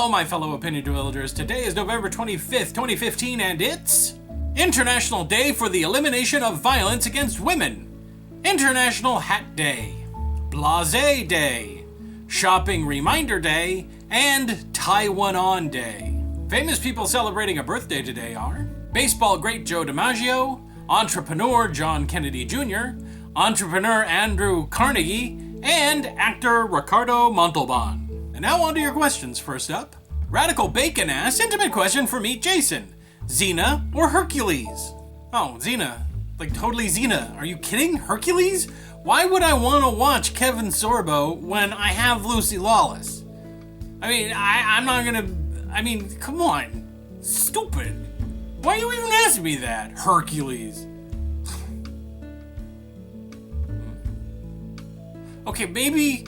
Hello, my fellow Opinion-Ville villagers. Today is November 25th, 2015, and it's International Day for the Elimination of Violence Against Women, International Hat Day, Blasé Day, Shopping Reminder Day, and Taiwan On Day. Famous people celebrating a birthday today are baseball great Joe DiMaggio, entrepreneur John Kennedy Jr., entrepreneur Andrew Carnegie, and actor Ricardo Montalban. And now on to your questions. First up, Radical Bacon asks, intimate question for Meet Jason. Xena or Hercules? Oh, Xena. Like totally Xena. Are you kidding? Hercules? Why would I want to watch Kevin Sorbo when I have Lucy Lawless? I mean, I'm not gonna... I mean, come on. Stupid. Why you even ask me that? Hercules. Okay, maybe,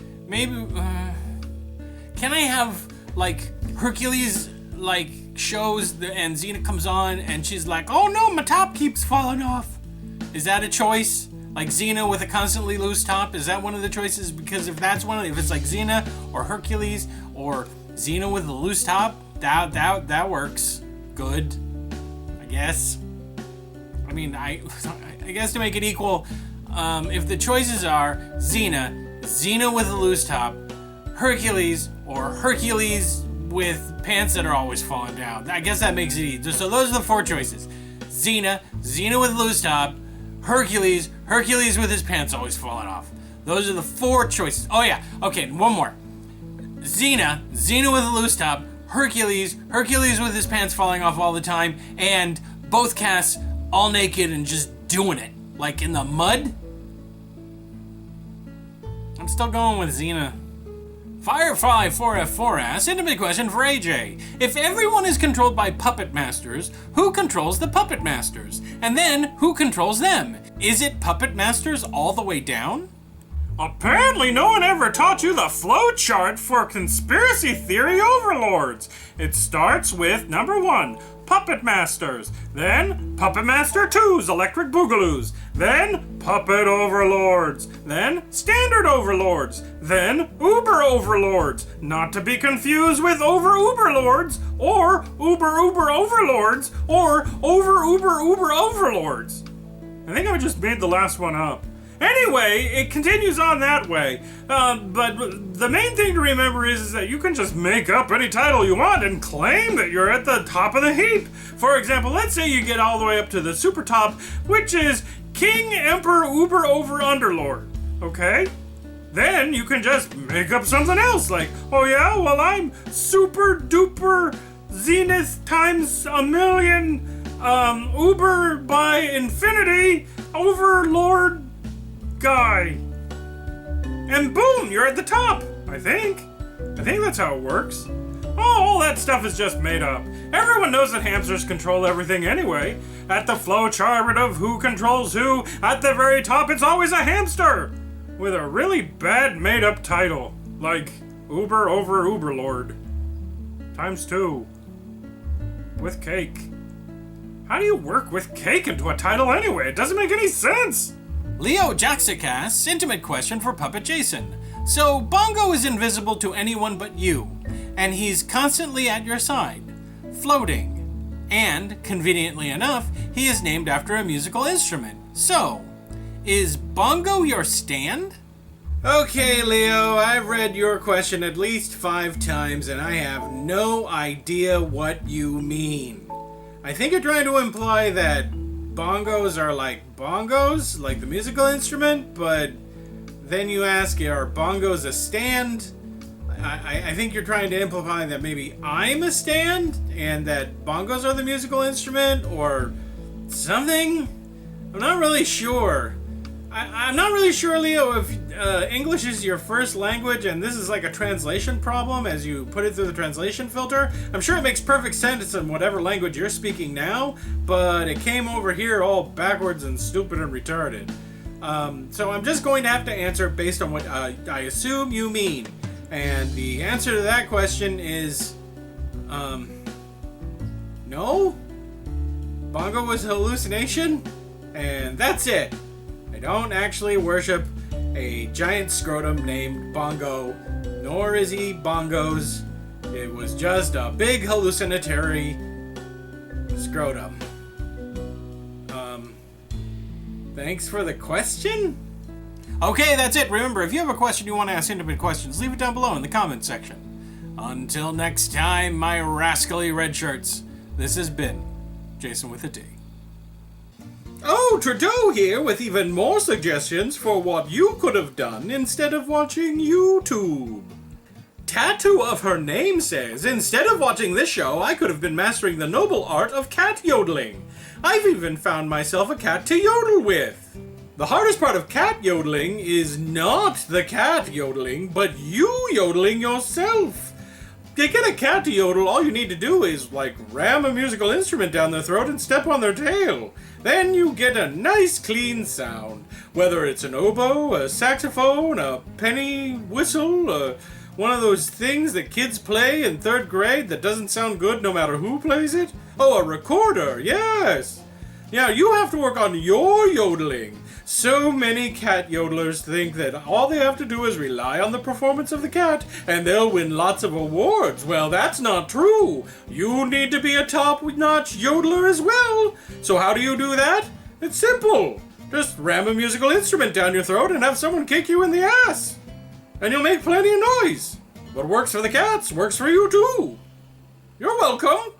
can I have, like, Hercules, like, shows and Xena comes on and she's like, oh no, my top keeps falling off. Is that a choice? Like Xena with a constantly loose top? Is that one of the choices? Because if that's if it's like Xena or Hercules or Xena with a loose top, that works. Good, I guess. I mean, I guess to make it equal, if the choices are Xena with a loose top, Hercules, or Hercules with pants that are always falling down. I guess that makes it easy. So those are the four choices. Xena with a loose top, Hercules with his pants always falling off. Those are the four choices. Oh yeah, okay, one more. Xena with a loose top, Hercules with his pants falling off all the time, and both casts all naked and just doing it. Like in the mud. I'm still going with Xena. Firefly 4F4 asks, intimate question for AJ. If everyone is controlled by puppet masters, who controls the puppet masters? And then, who controls them? Is it puppet masters all the way down? Apparently no one ever taught you the flowchart for conspiracy theory overlords. It starts with number 1, puppet masters, then puppet master 2's electric boogaloos, then puppet overlords, then standard overlords, then uber overlords, not to be confused with over uberlords or uber overlords or over uber overlords. I think I just made the last one up. Anyway, it continues on that way, but the main thing to remember is that you can just make up any title you want and claim that you're at the top of the heap. For example, let's say you get all the way up to the super top, which is King, Emperor, Uber, Over, Underlord, okay? Then you can just make up something else, like, oh yeah, well I'm super duper zenith times a million, Uber by infinity, Overlord guy. And boom, you're at the top, I think that's how it works. Oh, all that stuff is just made up. Everyone knows that hamsters control everything anyway. At the flowchart of who controls who, at the very top it's always a hamster! With a really bad made up title. Like Uber over Uberlord. Times 2. With cake. How do you work with cake into a title anyway? It doesn't make any sense! Leo Jaxic asks, intimate question for Puppet Jason. So, Bongo is invisible to anyone but you, and he's constantly at your side, floating. And, conveniently enough, he is named after a musical instrument. So, is Bongo your stand? Okay, Leo, I've read your question at least 5 times, and I have no idea what you mean. I think you're trying to imply that bongos are like bongos, like the musical instrument, but then you ask, are bongos a stand? I think you're trying to imply that maybe I'm a stand and that bongos are the musical instrument or something? I'm not really sure. I'm not really sure, Leo, if English is your first language and this is like a translation problem as you put it through the translation filter. I'm sure it makes perfect sense in whatever language you're speaking now, but it came over here all backwards and stupid and retarded. So I'm just going to have to answer based on what I assume you mean. And the answer to that question is, no? Bongo was a hallucination? And that's it. I don't actually worship a giant scrotum named Bongo, nor is he Bongos. It was just a big hallucinatory scrotum. Thanks for the question? Okay, that's it. Remember, if you have a question you want to ask Intimate Questions, leave it down below in the comments section. Until next time, my rascally red shirts, this has been Jason with a D. Oh, Trudeau here with even more suggestions for what you could have done instead of watching YouTube. Tattoo of her name says, instead of watching this show, I could have been mastering the noble art of cat yodeling. I've even found myself a cat to yodel with. The hardest part of cat yodeling is not the cat yodeling, but you yodeling yourself. To get a cat to yodel, all you need to do is, ram a musical instrument down their throat and step on their tail. Then you get a nice clean sound. Whether it's an oboe, a saxophone, a penny whistle, one of those things that kids play in 3rd grade that doesn't sound good no matter who plays it. Oh, a recorder, yes. Now you have to work on your yodeling. So many cat yodelers think that all they have to do is rely on the performance of the cat and they'll win lots of awards. Well, that's not true. You need to be a top-notch yodeler as well. So how do you do that? It's simple. Just ram a musical instrument down your throat and have someone kick you in the ass. And you'll make plenty of noise. What works for the cats works for you too. You're welcome.